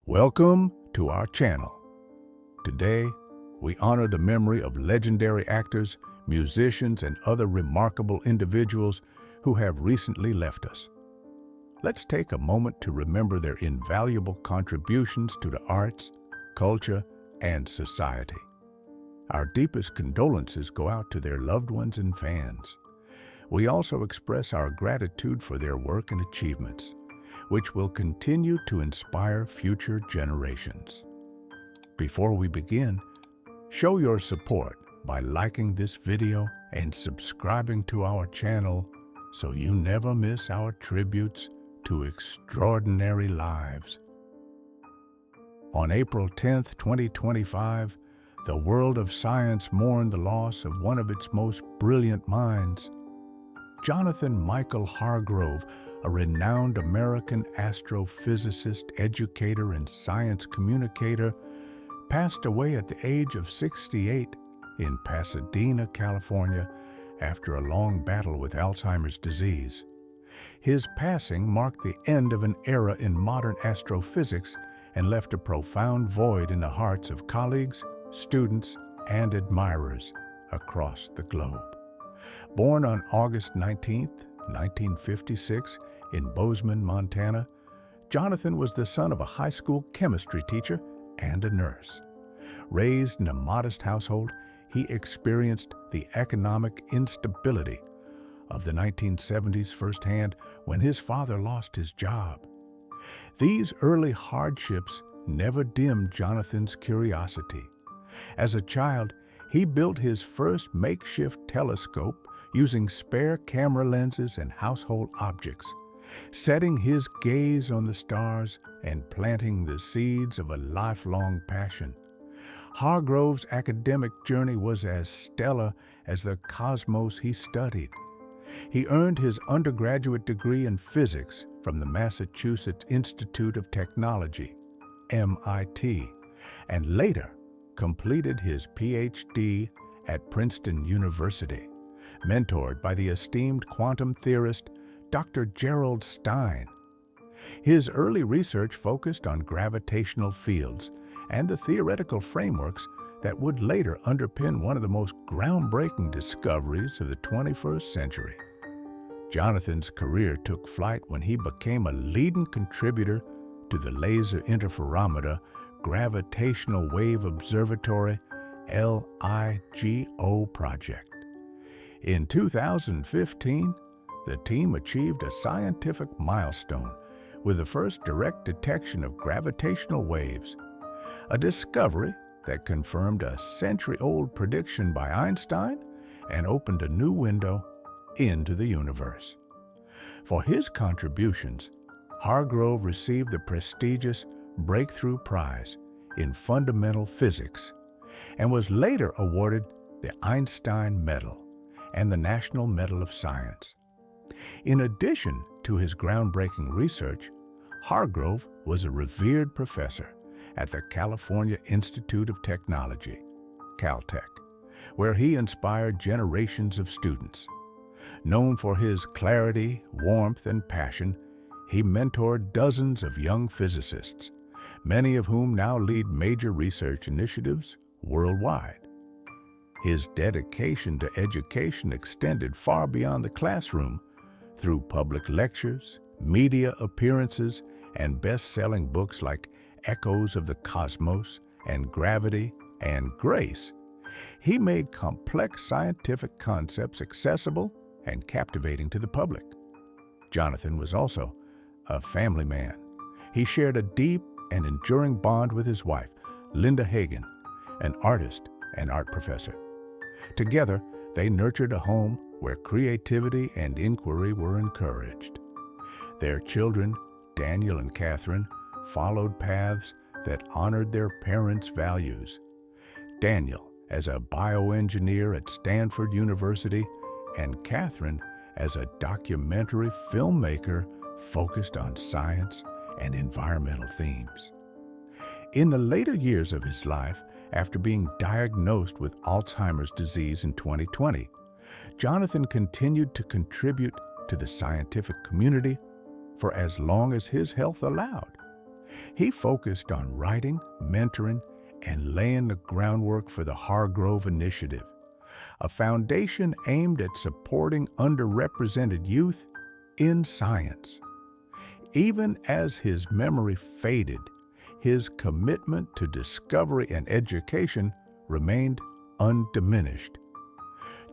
Welcome to our channel. Today, we honor the memory of legendary actors, musicians, and other remarkable individuals who have recently left us. Let's take a moment to remember their invaluable contributions to the arts, culture, and society. Our deepest condolences go out to their loved ones and fans. We also express our gratitude for their work and achievements, which will continue to inspire future generations. Before we begin, show your support by liking this video and subscribing to our channel so you never miss our tributes to extraordinary lives. On April 10th, 2025, the world of science mourned the loss of one of its most brilliant minds. Jonathan Michael Hargrove, a renowned American astrophysicist, educator, and science communicator, passed away at the age of 68 in Pasadena, California, after a long battle with Alzheimer's disease. His passing marked the end of an era in modern astrophysics and left a profound void in the hearts of colleagues, students, and admirers across the globe. Born on August 19, 1956, in Bozeman, Montana, Jonathan was the son of a high school chemistry teacher and a nurse. Raised in a modest household, he experienced the economic instability of the 1970s firsthand when his father lost his job. These early hardships never dimmed Jonathan's curiosity. As a child, he built his first makeshift telescope using spare camera lenses and household objects, setting his gaze on the stars and planting the seeds of a lifelong passion. Hargrove's academic journey was as stellar as the cosmos he studied. He earned his undergraduate degree in physics from the Massachusetts Institute of Technology, MIT, and later completed his PhD at Princeton University, mentored by the esteemed quantum theorist Dr. Gerald Stein. His early research focused on gravitational fields and the theoretical frameworks that would later underpin one of the most groundbreaking discoveries of the 21st century. Jonathan's career took flight when he became a leading contributor to the Laser Interferometer Gravitational Wave Observatory LIGO project. In 2015, the team achieved a scientific milestone with the first direct detection of gravitational waves, a discovery that confirmed a century-old prediction by Einstein and opened a new window into the universe. For his contributions, Hargrove received the prestigious Breakthrough Prize in Fundamental Physics and was later awarded the Einstein Medal and the National Medal of Science. In addition to his groundbreaking research, Hargrove was a revered professor at the California Institute of Technology, Caltech, where he inspired generations of students. Known for his clarity, warmth, and passion, he mentored dozens of young physicists, many of whom now lead major research initiatives worldwide. His dedication to education extended far beyond the classroom through public lectures, media appearances, and best-selling books like Echoes of the Cosmos and Gravity and Grace. He made complex scientific concepts accessible and captivating to the public. Jonathan was also a family man. He shared a deep and enduring bond with his wife, Linda Hagen, an artist and art professor. Together, they nurtured a home where creativity and inquiry were encouraged. Their children, Daniel and Catherine, followed paths that honored their parents' values. Daniel as a bioengineer at Stanford University, and Catherine as a documentary filmmaker focused on science and environmental themes. In the later years of his life, after being diagnosed with Alzheimer's disease in 2020, Jonathan continued to contribute to the scientific community for as long as his health allowed. He focused on writing, mentoring, and laying the groundwork for the Hargrove Initiative, a foundation aimed at supporting underrepresented youth in science. Even as his memory faded, his commitment to discovery and education remained undiminished.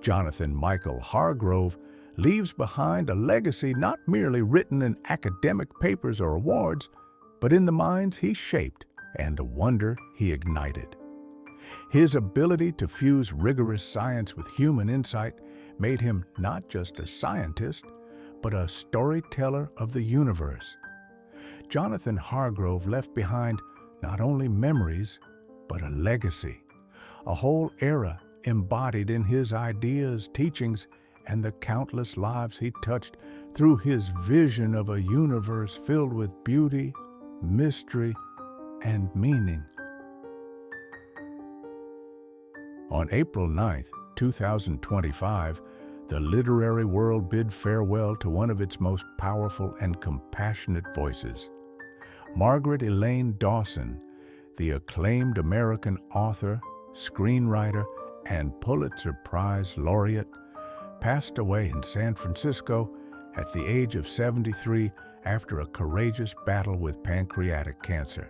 Jonathan Michael Hargrove leaves behind a legacy not merely written in academic papers or awards, but in the minds he shaped and the wonder he ignited. His ability to fuse rigorous science with human insight made him not just a scientist, but a storyteller of the universe. Jonathan Hargrove left behind not only memories, but a legacy, a whole era embodied in his ideas, teachings, and the countless lives he touched through his vision of a universe filled with beauty, mystery, and meaning. On April 9, 2025, the literary world bid farewell to one of its most powerful and compassionate voices. Margaret Elaine Dawson, the acclaimed American author, screenwriter, and Pulitzer Prize laureate, passed away in San Francisco at the age of 73 after a courageous battle with pancreatic cancer.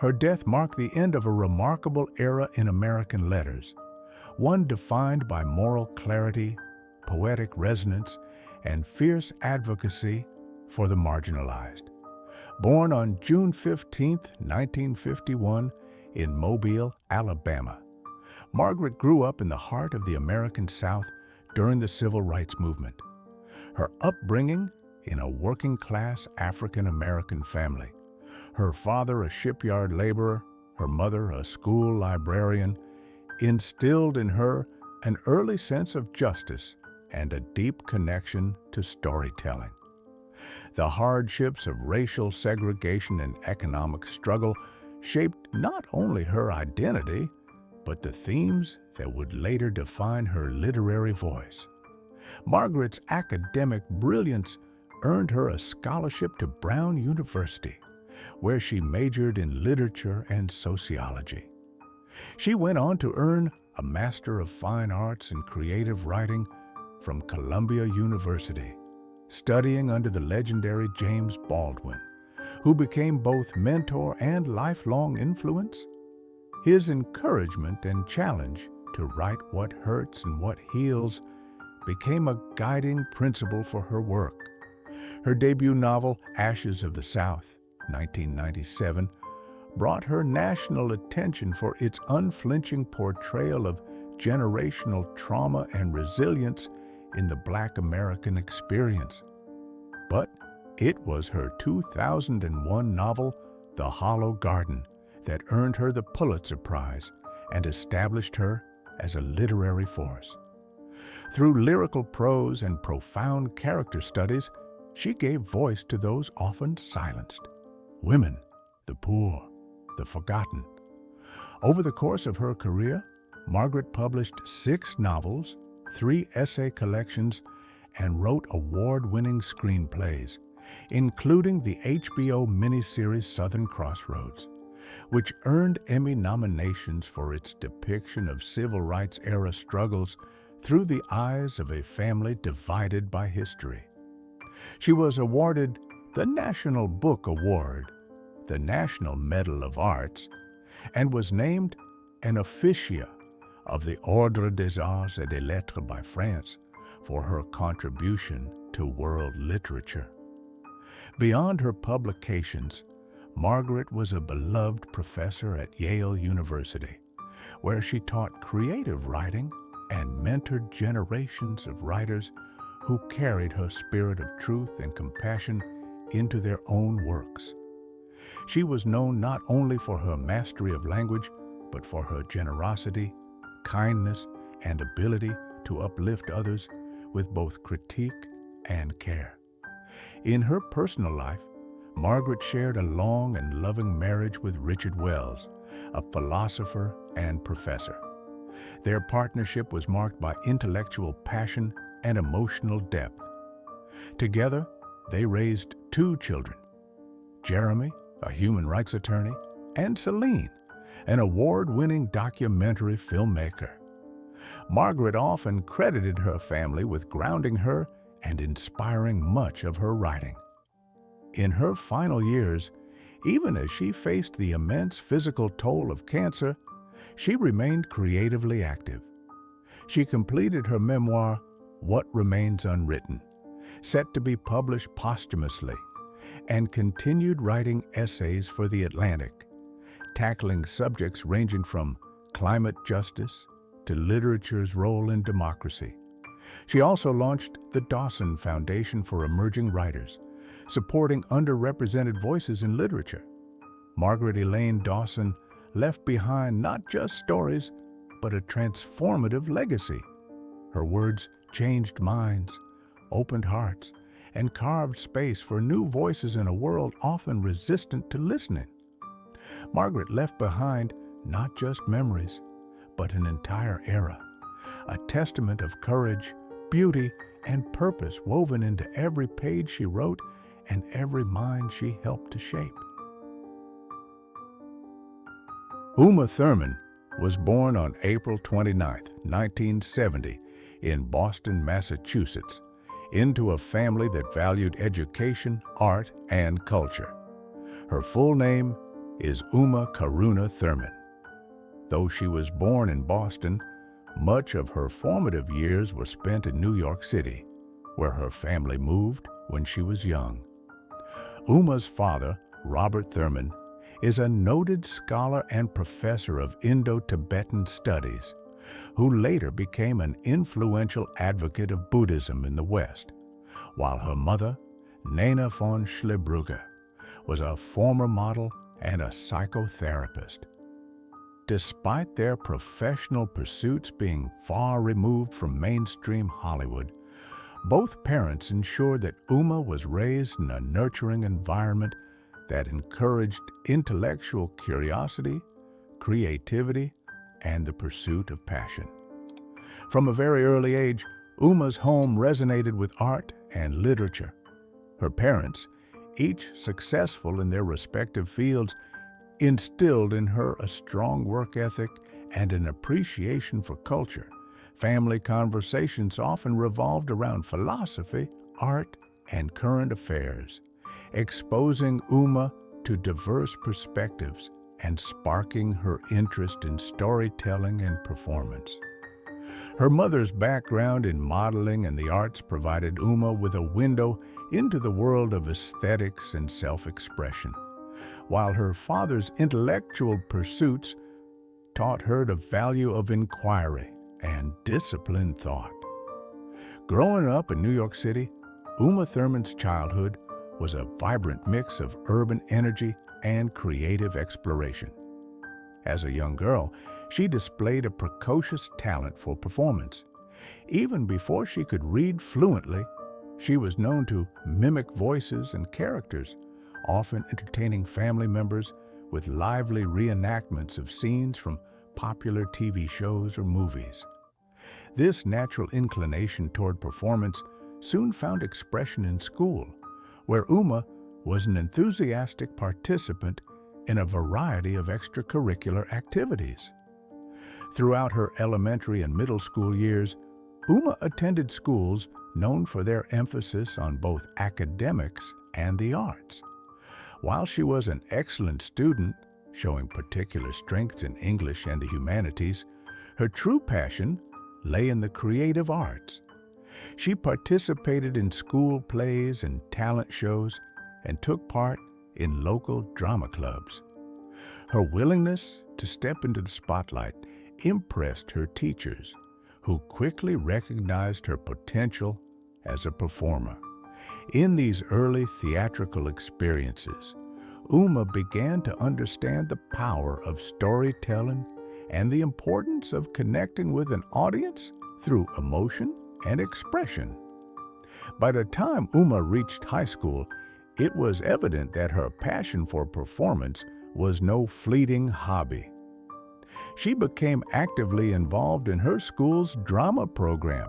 Her death marked the end of a remarkable era in American letters, one defined by moral clarity, poetic resonance, and fierce advocacy for the marginalized. Born on June 15, 1951, in Mobile, Alabama, Margaret grew up in the heart of the American South during the Civil Rights Movement. Her upbringing in a working-class African-American family, her father a shipyard laborer, her mother a school librarian, instilled in her an early sense of justice and a deep connection to storytelling. The hardships of racial segregation and economic struggle shaped not only her identity, but the themes that would later define her literary voice. Margaret's academic brilliance earned her a scholarship to Brown University, where she majored in literature and sociology. She went on to earn a Master of Fine Arts in Creative Writing from Columbia University, studying under the legendary James Baldwin, who became both mentor and lifelong influence. His encouragement and challenge to write what hurts and what heals became a guiding principle for her work. Her debut novel, Ashes of the South, 1997, brought her national attention for its unflinching portrayal of generational trauma and resilience in the Black American experience. But it was her 2001 novel, The Hollow Garden, that earned her the Pulitzer Prize and established her as a literary force. Through lyrical prose and profound character studies, she gave voice to those often silenced: women, the poor, the forgotten. Over the course of her career, Margaret published 6 novels, 3 essay collections, and wrote award-winning screenplays, including the HBO miniseries Southern Crossroads, which earned Emmy nominations for its depiction of civil rights-era struggles through the eyes of a family divided by history. She was awarded the National Book Award, the National Medal of Arts, and was named an officia of the Ordre des Arts et des Lettres by France for her contribution to world literature. Beyond her publications, Margaret was a beloved professor at Yale University, where she taught creative writing and mentored generations of writers who carried her spirit of truth and compassion into their own works. She was known not only for her mastery of language, but for her generosity, kindness, and ability to uplift others with both critique and care. In her personal life, Margaret shared a long and loving marriage with Richard Wells, a philosopher and professor. Their partnership was marked by intellectual passion and emotional depth. Together, they raised 2 children: Jeremy, a human rights attorney, and Celine, an award-winning documentary filmmaker. Margaret often credited her family with grounding her and inspiring much of her writing. In her final years, even as she faced the immense physical toll of cancer, she remained creatively active. She completed her memoir, What Remains Unwritten, set to be published posthumously, and continued writing essays for The Atlantic, tackling subjects ranging from climate justice to literature's role in democracy. She also launched the Dawson Foundation for Emerging Writers, supporting underrepresented voices in literature. Margaret Elaine Dawson left behind not just stories, but a transformative legacy. Her words changed minds, opened hearts, and carved space for new voices in a world often resistant to listening. Margaret left behind not just memories, but an entire era, a testament of courage, beauty, and purpose woven into every page she wrote and every mind she helped to shape. Uma Thurman was born on April 29, 1970, in Boston, Massachusetts, into a family that valued education, art, and culture. Her full name is Uma Karuna Thurman. Though she was born in Boston, much of her formative years were spent in New York City, where her family moved when she was young. Uma's father, Robert Thurman, is a noted scholar and professor of Indo-Tibetan studies, who later became an influential advocate of Buddhism in the West, while her mother, Nena von Schlebrugge, was a former model and a psychotherapist. Despite their professional pursuits being far removed from mainstream Hollywood, both parents ensured that Uma was raised in a nurturing environment that encouraged intellectual curiosity, creativity, and the pursuit of passion. From a very early age, Uma's home resonated with art and literature. Her parents, each successful in their respective fields, instilled in her a strong work ethic and an appreciation for culture. Family conversations often revolved around philosophy, art, and current affairs, exposing Uma to diverse perspectives and sparking her interest in storytelling and performance. Her mother's background in modeling and the arts provided Uma with a window into the world of aesthetics and self-expression, while her father's intellectual pursuits taught her the value of inquiry and disciplined thought. Growing up in New York City, Uma Thurman's childhood was a vibrant mix of urban energy and creative exploration. As a young girl, she displayed a precocious talent for performance. Even before she could read fluently, she was known to mimic voices and characters, often entertaining family members with lively reenactments of scenes from popular TV shows or movies. This natural inclination toward performance soon found expression in school, where Uma was an enthusiastic participant in a variety of extracurricular activities. Throughout her elementary and middle school years, Uma attended schools known for their emphasis on both academics and the arts. While she was an excellent student, showing particular strengths in English and the humanities, her true passion lay in the creative arts. She participated in school plays and talent shows and took part in local drama clubs. Her willingness to step into the spotlight impressed her teachers, who quickly recognized her potential as a performer. In these early theatrical experiences, Uma began to understand the power of storytelling and the importance of connecting with an audience through emotion and expression. By the time Uma reached high school, it was evident that her passion for performance was no fleeting hobby. She became actively involved in her school's drama program,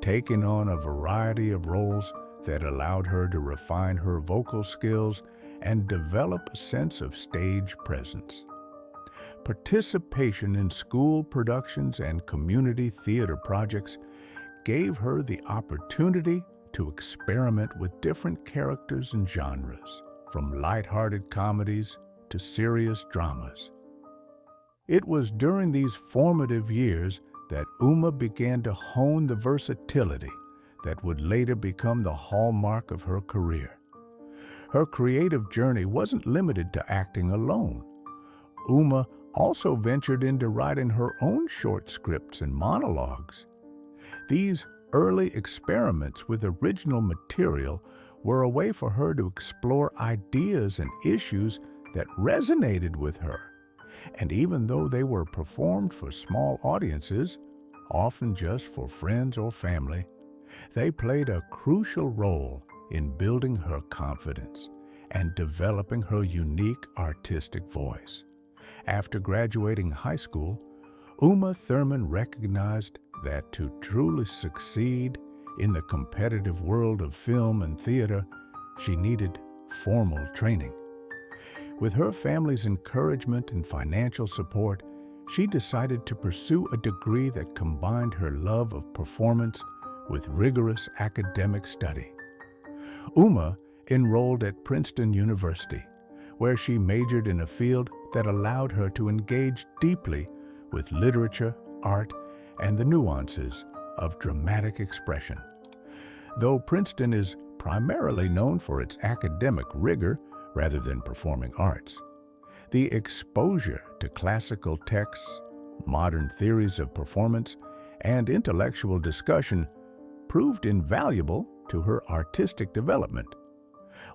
taking on a variety of roles that allowed her to refine her vocal skills and develop a sense of stage presence. Participation in school productions and community theater projects gave her the opportunity to experiment with different characters and genres, from lighthearted comedies to serious dramas. It was during these formative years that Uma began to hone the versatility that would later become the hallmark of her career. Her creative journey wasn't limited to acting alone. Uma also ventured into writing her own short scripts and monologues. These early experiments with original material were a way for her to explore ideas and issues that resonated with her. And even though they were performed for small audiences, often just for friends or family, they played a crucial role in building her confidence and developing her unique artistic voice. After graduating high school, Uma Thurman recognized that to truly succeed in the competitive world of film and theater, she needed formal training. With her family's encouragement and financial support, she decided to pursue a degree that combined her love of performance with rigorous academic study. Uma enrolled at Princeton University, where she majored in a field that allowed her to engage deeply with literature, art, and the nuances of dramatic expression. Though Princeton is primarily known for its academic rigor rather than performing arts, the exposure to classical texts, modern theories of performance, and intellectual discussion proved invaluable to her artistic development.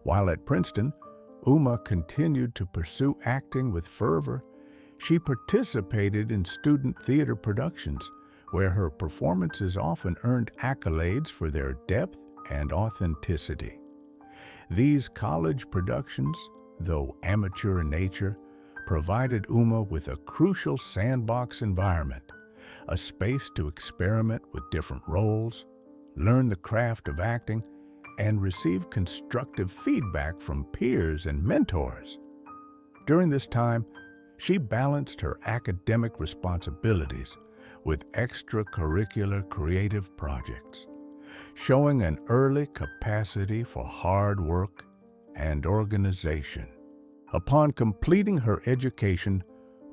While at Princeton, Uma continued to pursue acting with fervor. She participated in student theater productions, where her performances often earned accolades for their depth and authenticity. These college productions, though amateur in nature, provided Uma with a crucial sandbox environment, a space to experiment with different roles, learn the craft of acting, and receive constructive feedback from peers and mentors. During this time, she balanced her academic responsibilities with extracurricular creative projects, showing an early capacity for hard work and organization. Upon completing her education,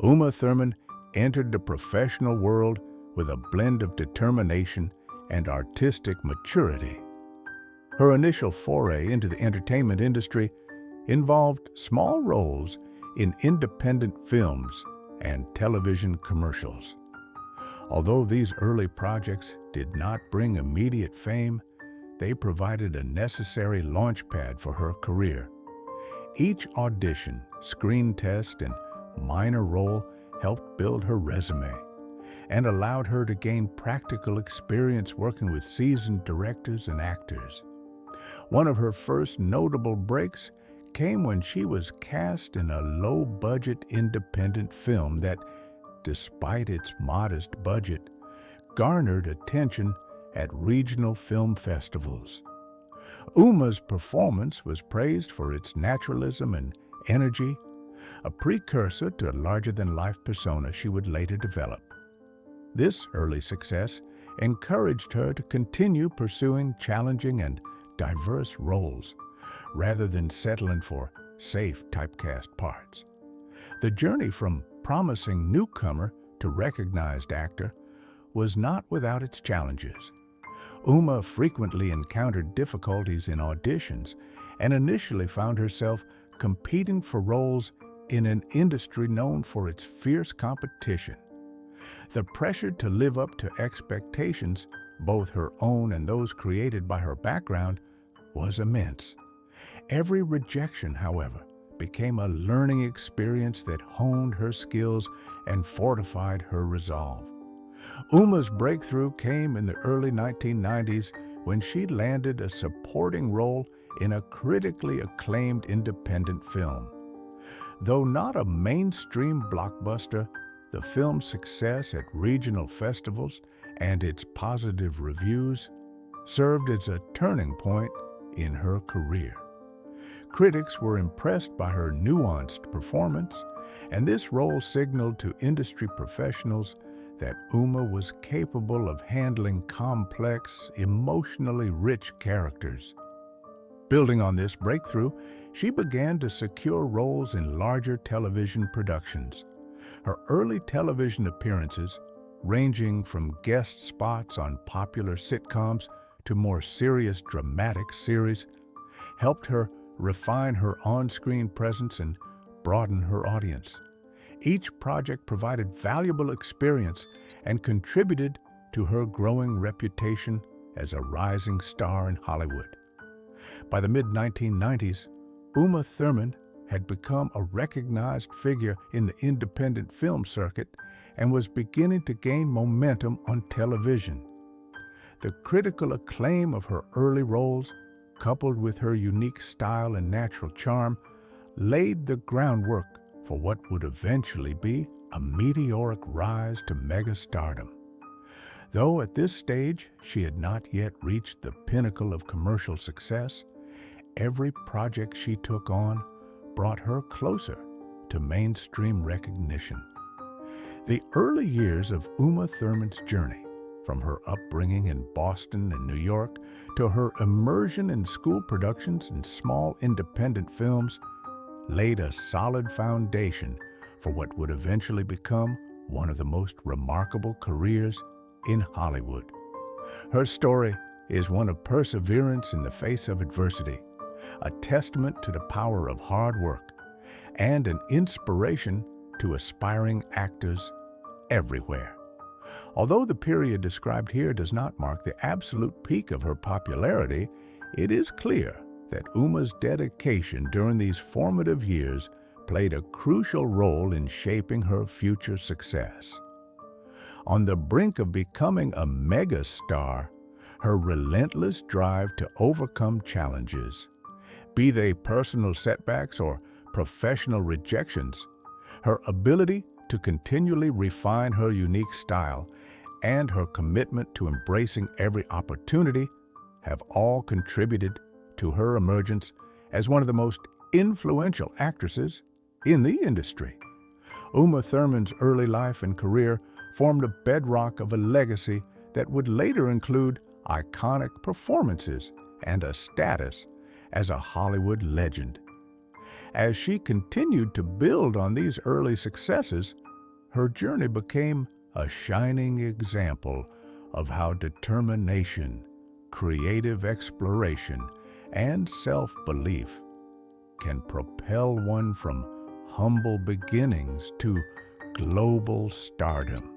Uma Thurman entered the professional world with a blend of determination and artistic maturity. Her initial foray into the entertainment industry involved small roles in independent films and television commercials. Although these early projects did not bring immediate fame, they provided a necessary launchpad for her career. Each audition, screen test, and minor role helped build her resume and allowed her to gain practical experience working with seasoned directors and actors. One of her first notable breaks came when she was cast in a low-budget independent film that, despite its modest budget, garnered attention at regional film festivals. Uma's performance was praised for its naturalism and energy, a precursor to a larger-than-life persona she would later develop. This early success encouraged her to continue pursuing challenging and diverse roles, rather than settling for safe typecast parts. The journey from promising newcomer to recognized actor was not without its challenges. Uma frequently encountered difficulties in auditions and initially found herself competing for roles in an industry known for its fierce competition. The pressure to live up to expectations, both her own and those created by her background, was immense. Every rejection, however, became a learning experience that honed her skills and fortified her resolve. Uma's breakthrough came in the early 1990s when she landed a supporting role in a critically acclaimed independent film. Though not a mainstream blockbuster, the film's success at regional festivals and its positive reviews served as a turning point in her career. Critics were impressed by her nuanced performance, and this role signaled to industry professionals that Uma was capable of handling complex, emotionally rich characters. Building on this breakthrough, she began to secure roles in larger television productions. Her early television appearances, ranging from guest spots on popular sitcoms to more serious dramatic series, helped her refine her on-screen presence and broaden her audience. Each project provided valuable experience and contributed to her growing reputation as a rising star in Hollywood. By the mid-1990s, Uma Thurman had become a recognized figure in the independent film circuit and was beginning to gain momentum on television. The critical acclaim of her early roles, coupled with her unique style and natural charm, laid the groundwork for what would eventually be a meteoric rise to megastardom. Though at this stage she had not yet reached the pinnacle of commercial success, every project she took on brought her closer to mainstream recognition. The early years of Uma Thurman's journey, from her upbringing in Boston and New York to her immersion in school productions and small independent films, laid a solid foundation for what would eventually become one of the most remarkable careers in Hollywood. Her story is one of perseverance in the face of adversity, a testament to the power of hard work, and an inspiration to aspiring actors everywhere. Although the period described here does not mark the absolute peak of her popularity, it is clear that Uma's dedication during these formative years played a crucial role in shaping her future success. On the brink of becoming a megastar, her relentless drive to overcome challenges, be they personal setbacks or professional rejections, her ability to continually refine her unique style, and her commitment to embracing every opportunity have all contributed to her emergence as one of the most influential actresses in the industry. Uma Thurman's early life and career formed a bedrock of a legacy that would later include iconic performances and a status as a Hollywood legend. As she continued to build on these early successes, her journey became a shining example of how determination, creative exploration, and self-belief can propel one from humble beginnings to global stardom.